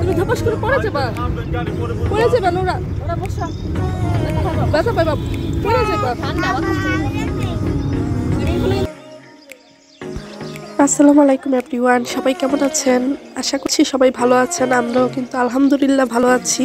তুমি ধপাস করে পড়ে যাবা নোরা ওরা বসা ব্যথা পাইবা পড়ে যাবা ঠান্ডা আসসালামু আলাইকুম এভরিওয়ান, সবাই কেমন আছেন? আশা করছি সবাই ভালো আছেন। আমরাও কিন্তু আলহামদুলিল্লাহ ভালো আছি।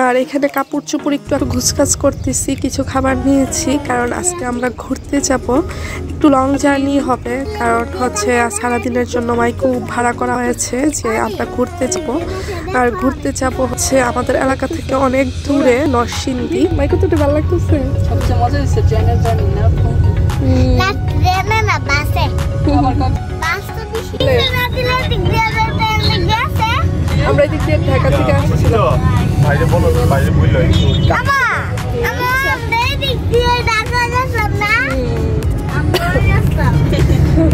আর এখানে কাপড় চোপড় একটু গুছগাছ করতেছি, কিছু খাবার নিয়েছি কারণ আজকে আমরা ঘুরতে যাব। একটু লং জার্নি হবে কারণ হচ্ছে সারাদিনের জন্য মাইকো ভাড়া করা হয়েছে যে আমরা ঘুরতে যাব। আর ঘুরতে যাব হচ্ছে আমাদের এলাকা থেকে অনেক দূরে নরসিংদী। মাইকো তো ভালো লাগতেছে, সবচেয়ে মজা হচ্ছে ট্রেনের জার্নি না ট্রেনে না বাসে আমরা এদিক দিয়ে ঢাকা থেকে আসছিলাম।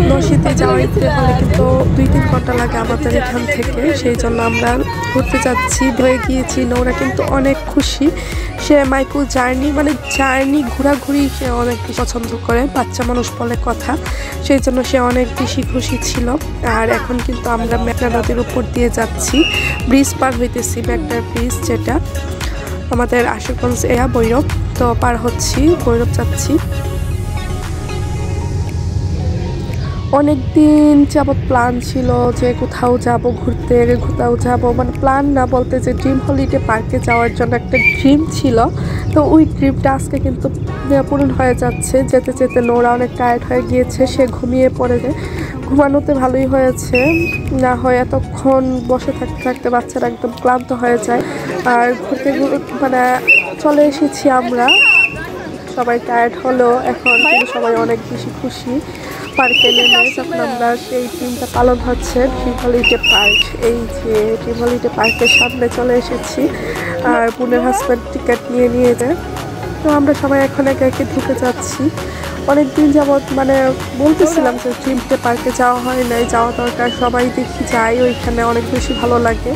নরসিংদী যাওয়াইতে হলে কিন্তু 2-3 ঘন্টা লাগে আমাদের এখান থেকে, সেই জন্য আমরা ঘুরতে যাচ্ছি। হয়ে গিয়েছি, নোরা কিন্তু অনেক খুশি। সে মাইকো জার্নি ঘোরাঘুরি সে অনেক পছন্দ করে, বাচ্চা মানুষ বলে কথা, সেই জন্য সে অনেক বেশি খুশি ছিল। আর এখন কিন্তু আমরা মেঘনা নদীর উপর দিয়ে যাচ্ছি, ব্রিজ পার হইতেছি, মেঘনা ব্রিজ যেটা আমাদের আশুগঞ্জ ভৈরব, তো পার হচ্ছি, ভৈরব যাচ্ছি। অনেক দিন যাবৎ প্ল্যান ছিল যে কোথাও যাব ঘুরতে, কোথাও যাব, মানে প্ল্যান না বলতে যে ড্রিম হলিডে পার্কে যাওয়ার জন্য একটা ড্রিম ছিল। তো ওই ড্রিমটা আজকে কিন্তু পূরণ হয়ে যাচ্ছে। যেতে যেতে নোরা অনেক টায়ার্ড হয়ে গিয়েছে, সে ঘুমিয়ে পড়েছে। ঘুমানোতে ভালোই হয়েছে, না হয় এতক্ষণ বসে থাকতে থাকতে বাচ্চারা একদম ক্লান্ত হয়ে যায়। আর ঘুরতে মানে চলে এসেছি আমরা, সবাই টায়ার্ড হলো, এখন কিন্তু সবাই অনেক বেশি খুশি। পার্কে নেমে যখন আমরা সেই দিনটা পালন হচ্ছে ড্রিম হলিডে পার্ক, এই যে ড্রিম হলিডে পার্কের সামনে চলে এসেছি। আর বোনের হাজব্যান্ড টিকিট নিয়ে যায়, তো আমরা সবাই এখন একে একে ঢুকে যাচ্ছি। অনেক দিন যাবৎ মানে বলতেছিলাম যে ড্রিম হলিডে পার্কে যাওয়া হয় নাই, যাওয়া দরকার, সবাই দেখি যায়, ওইখানে অনেক বেশি ভালো লাগে।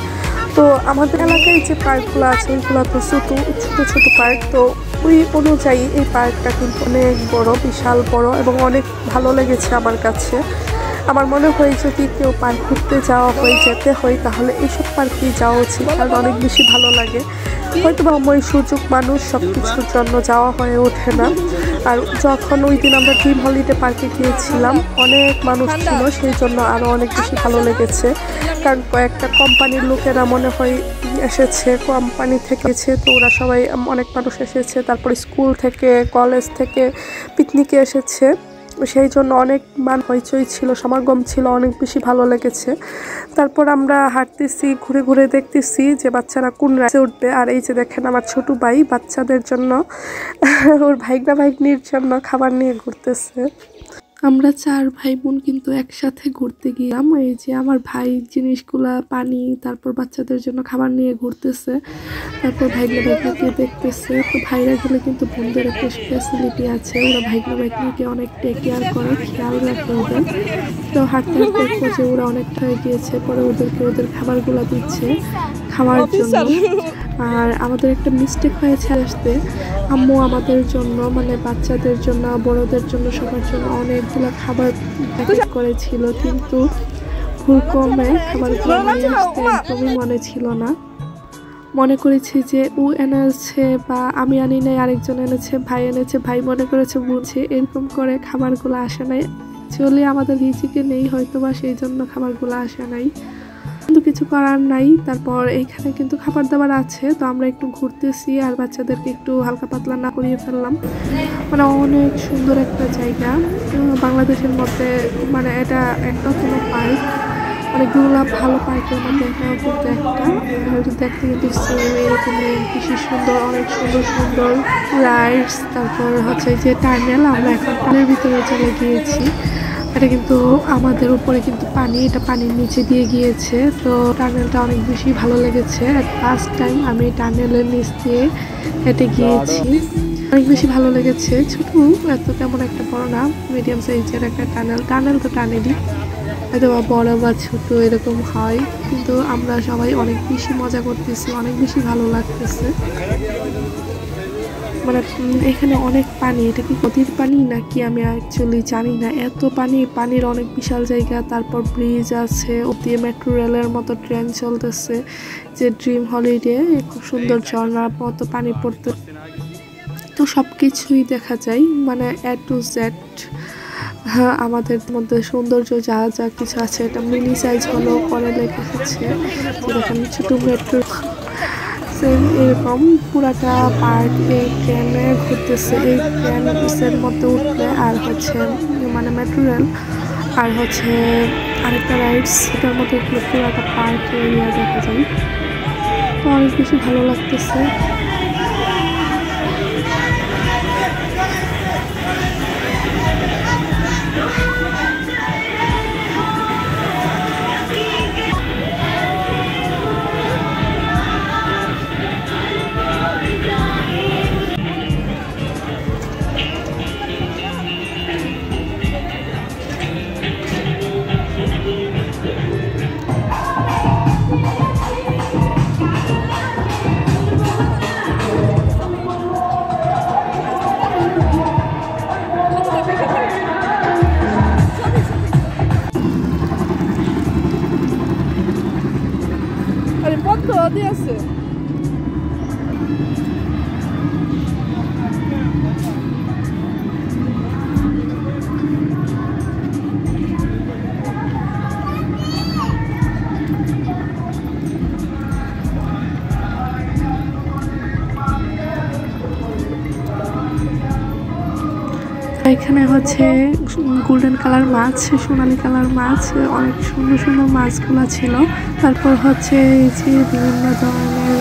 তো আমাদের এলাকায় যে পার্কগুলো আছে ওইগুলো তো ছোটো ছোটো পার্ক, তো ওই অনুযায়ী এই পার্কটা কিন্তু অনেক বড়, বিশাল বড় এবং অনেক ভালো লেগেছে আমার কাছে। আমার মনে হয় যদি কেউ পার্ক ঘুরতে যাওয়া যেতে হয় তাহলে এইসব পার্কেই যাওয়া উচিত, কারণ অনেক বেশি ভালো লাগে। হয়তো বা সময় সুযোগ মানুষ সব কিছুর জন্য যাওয়া হয়ে ওঠে না। আর যখন ওই দিন আমরা ড্রিম হলিডে পার্কে গিয়েছিলাম অনেক মানুষ ছিল, সেই জন্য আরও অনেক বেশি ভালো লেগেছে। কারণ কয়েকটা কোম্পানির লোকেরা মনে হয় এসেছে, কোম্পানি থেকে এসেছে, তো ওরা সবাই অনেক মানুষ এসেছে, তারপর স্কুল থেকে কলেজ থেকে পিকনিকে এসেছে, সেই জন্য অনেক হইচই ছিল, সমাগম ছিল, অনেক বেশি ভালো লেগেছে। তারপর আমরা হাঁটতেছি, ঘুরে ঘুরে দেখতেছি যে বাচ্চারা কোন রাস্তায় উঠবে। আর এই যে দেখেন আমার ছোট ভাই বাচ্চাদের জন্য ওর ভাইগনির জন্য খাবার নিয়ে ঘুরতেছে। আমরা 4 ভাই বোন কিন্তু একসাথে ঘুরতে গিয়েছিলাম। এই যে আমার ভাই জিনিসগুলা পানি, তারপর বাচ্চাদের জন্য খাবার নিয়ে ঘুরতেছে, তারপর ভাইগনিকে দেখতেছে। তো ভাইরা গেলে কিন্তু বোনদের একটা ফ্যাসিলিটি আছে, ওরা ভাইগনিকে অনেক টেক কেয়ার করে, খেয়াল রাখে ওদের। তো হাঁটতে হাঁটতে দেখবো যে ওরা অনেকটা হয়ে গিয়েছে, পরে ওদেরকে ওদের খাবারগুলো দিচ্ছে খাওয়ার জন্য। আর আমাদের একটা মিস্টেক হয়েছে আসতে, আম্মু আমাদের জন্য মানে বাচ্চাদের জন্য, বড়দের জন্য, সবার জন্য অনেকগুলো খাবার প্যাকেট করেছিল, কিন্তু ভুল ক্রমে খাবারগুলো নিয়ে আসতে একদমই মনে ছিল না। মনে করেছি যে ও এনেছে বা আমি আনি নাই, আরেকজন এনেছে, ভাই এনেছে, ভাই মনে করেছে বুঝছে, এরকম করে খাবারগুলো আসে নাই। চলে আমাদের রিজিকে নেই হয়তো বা, সেই জন্য খাবারগুলো আসে নাই, কিন্তু কিছু করার নাই। তারপর এইখানে কিন্তু খাবার দাবার আছে, তো আমরা একটু ঘুরতেছি আর বাচ্চাদেরকে একটু হালকা পাতলা না করিয়ে ফেললাম। মানে অনেক সুন্দর একটা জায়গা বাংলাদেশের মধ্যে, মানে এটা একটা কোনো পার্ক, অনেকগুলো ভালো পার্কের মধ্যে এটাও কিন্তু একটা। দেখতে কিন্তু এরকম বেশি সুন্দর, অনেক সুন্দর সুন্দর রাইডস, তারপর হচ্ছে যে টার্নেল। আমরা এখন টার্নেলের ভিতরে চলে গিয়েছি, এটা কিন্তু আমাদের উপরে কিন্তু পানি, এটা পানির নিচে দিয়ে গিয়েছে। তো টানেলটা অনেক বেশি ভালো লেগেছে, ফার্স্ট টাইম আমি টানেলের নিচ দিয়ে হেঁটে গিয়েছি, অনেক বেশি ভালো লেগেছে। ছোট, এত তেমন একটা বড় না, মিডিয়াম সাইজের একটা টানেল তো টানেলই, হয়তো বা বড় বা ছোট এরকম হয়, কিন্তু আমরা সবাই অনেক বেশি মজা করতেছি, অনেক বেশি ভালো লাগতেছে। মানে এখানে অনেক পানি, এটা কি নদীর পানি নাকি আমি অ্যাকচুয়ালি জানি না। এত পানি, পানির অনেক বিশাল জায়গা, তারপর ব্রিজ আছে, ওদিকে মেট্রো রেলের মতো ট্রেন চলতেছে, যে ড্রিম হলিডে খুব সুন্দর ঝর্ণার মতো পানি পড়তে। তো সব কিছুই দেখা যায়, মানে এ টু জেড। হ্যাঁ, আমাদের মধ্যে সৌন্দর্য যা যা কিছু আছে, এটা মিনি সাইজ হলেও করে লেগেছে। দেখেন ছোট মেট্রো সেম এরকম পুরাটা পার্ক এই ট্রেনে ঘুরতেছে। এই ট্রেনের মধ্যে উঠলে আর হচ্ছে মানে মেট্রো রেল আর হচ্ছে আরেকটা রাইডস, সেটার মধ্যে উঠলে পুরাটা পার্ক এরিয়া দেখা যায়। তো অনেক বেশি ভালো লাগতেছে। আরে পদ্ম দিয়ে আছে। এখানে হচ্ছে গোল্ডেন কালার মাছ, সোনালী কালার মাছ, অনেক সুন্দর সুন্দর মাছগুলো ছিল। তারপর হচ্ছে এই যে বিভিন্ন ধরনের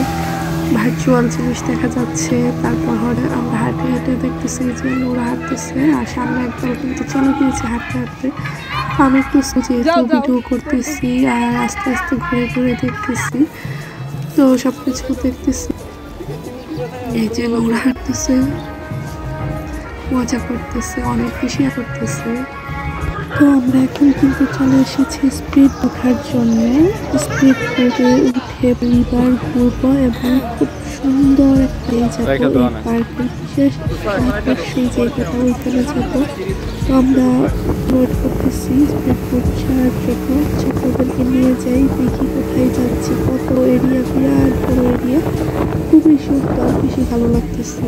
ভার্চুয়াল জিনিস দেখা যাচ্ছে। তারপর আমরা হাঁটে হাঁটে দেখতেছি যে ওরা হাঁটতেছে, আর সামনে একদম কিন্তু চলে গিয়েছে হাঁটতে হাঁটতে। আমি একটু যেহেতু ভিডিও করতেছি আর আস্তে আস্তে ঘুরে ঘুরে দেখতেছি, তো সবকিছু দেখতেছি। এই যে ওরা হাঁটতেছে, মজা করতেছে, অনেক বেশি করতেছে। তো আমরা এখন কিন্তু চলে এসেছি স্পিড ওঠার জন্য। স্পিড বোটে উঠে রিভার ঘুরবো এবং খুব সুন্দর একটা যাবো এই পার্কের বিশেষ সেই জায়গাটা, ওইখানে যাবো। তো আমরা ওয়েট করতেছি স্পিড বোট ছাড়ার জন্য, ছোটদেরকে নিয়ে যাই, দেখি কোথায় যাচ্ছি। কত এরিয়া, বিরাট বড় এরিয়া, খুবই সুন্দর, বেশি ভালো লাগতেছে।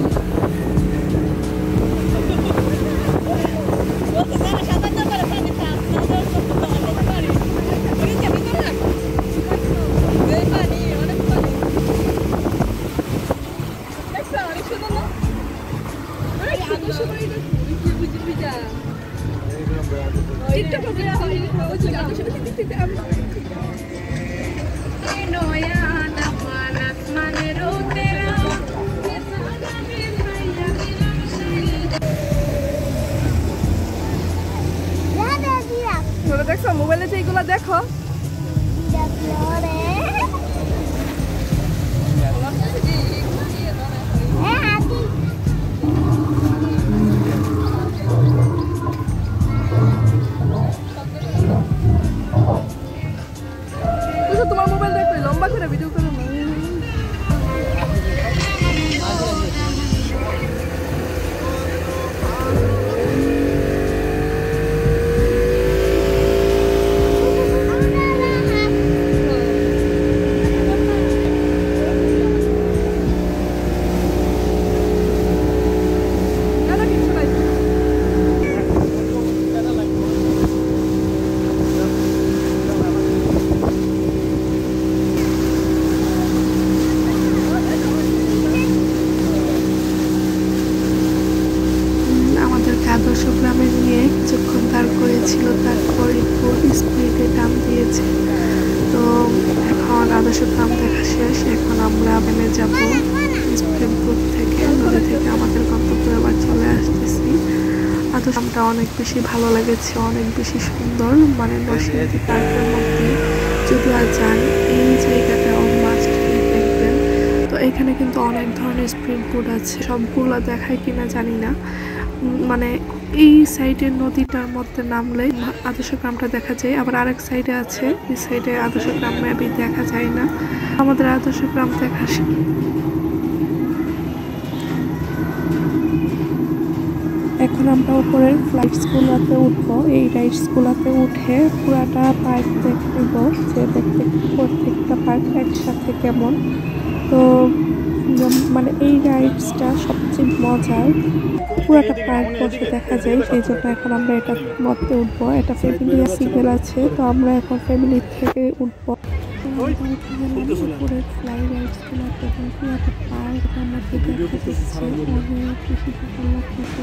দেখছো মোবাইলে যে এইগুলো দেখো, তোমার মোবাইল দেখো লম্বা করে ভিডিও করো না। আদর্শ গ্রামে নিয়ে কিছুক্ষণ দাঁড় করেছিল, তারপর একটু স্পিডে টান দিয়েছে। তো এখন আদর্শ গ্রাম দেখা শেষ, এখন আমরা নেমে যাব স্পিড বোট থেকে, নদী থেকে আমাদের গন্তব্যে আবার চলে আসতেছি। আদর্শ গ্রামটা অনেক বেশি ভালো লেগেছে, অনেক বেশি সুন্দর, মানে নরসিংদী পার্কের মধ্যে যদি আর যান এই জায়গাটা মাস্ট দেখবেন। তো এখানে কিন্তু অনেক ধরনের স্পিড বোট আছে, সবগুলো দেখায় কিনা জানি না। মানে এই সাইডের নদীটার মধ্যে নামলে আদর্শ গ্রামটা দেখা যায়, আবার আরেক সাইডে আছে, এই সাইডে আদর্শ গ্রাম মেবি দেখা যায় না। আমাদের আদর্শ গ্রাম দেখা আমরা উপরের ফ্লাইটসগুলোতে উঠবো। এই রাইডসগুলোতে উঠে পুরাটা পার্ক দেখব, যে দেখতে প্রত্যেকটা পার্ক একসাথে কেমন। তো মানে এই রাইডসটা সবচেয়ে মজার, পুরাটা পার্ক বসে দেখা যায়, সেই জন্য এখন আমরা এটার মধ্যে উঠবো। এটা ফ্যামিলি সিঙ্গেল আছে, তো আমরা এখন ফ্যামিলি থেকে উঠবো। উপরের ফ্লাই রাইডসগুলোতে পুরাটা পার্ক আমাকে দেখা যাচ্ছে, অনেক বেশি ভালো লাগতেছে।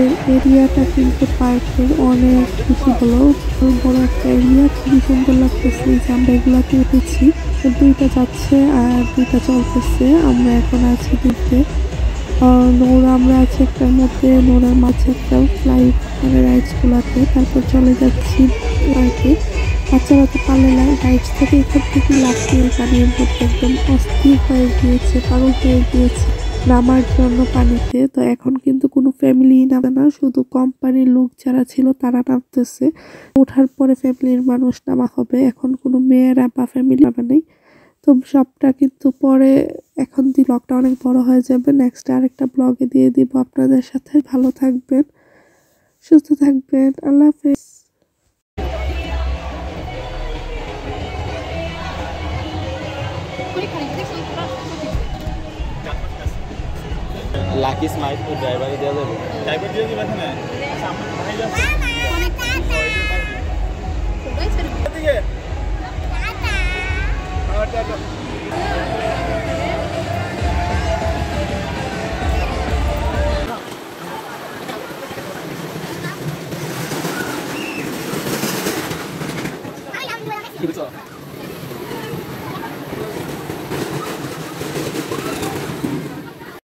এই এরিয়াটা কিন্তু পার্কের অনেক বেশি বড় একটা এরিয়া, খুবই সুন্দর লাগতেছে। যে আমরা এগুলাতে উঠেছি, দুইটা যাচ্ছে আর দুইটা চলতেছে। আমরা এখন আছি দুইতে, নোরা আমরা আছি একটার মধ্যে, নোরার মাঝে একটা ফ্লাইট মানে রাইডসগুলোতে। তারপর চলে যাচ্ছি পার্কে। বাচ্চারা তো পারলে রাইডস থেকে এখান থেকে লাফিয়ে পানির মধ্যে একদম অস্থির হয়ে গিয়েছে, পাগল হয়ে গিয়েছে নামার জন্য পানিতে। তো এখন কিন্তু কোনো ফ্যামিলি নামে না, শুধু কোম্পানির লোক যারা ছিল তারা নামতেছে। ওঠার পরে ফ্যামিলির মানুষ নামা হবে, এখন কোনো মেয়েরা বা ফ্যামিলি নামে নেই। তো সবটা কিন্তু পরে, এখন ব্লগটা অনেক বড় হয়ে যাবে, নেক্সট আরেকটা ব্লগে দিয়ে দিব আপনাদের সাথে। ভালো থাকবেন, সুস্থ থাকবেন, আল্লাহ হাফেজ। লাকি স্মাইল তো ড্রাইভারে দেওয়া যাবে, ড্রাইভার দিয়ে দেবে এখানে সামনে ভাই যাচ্ছে টাটা টাটা টাটা।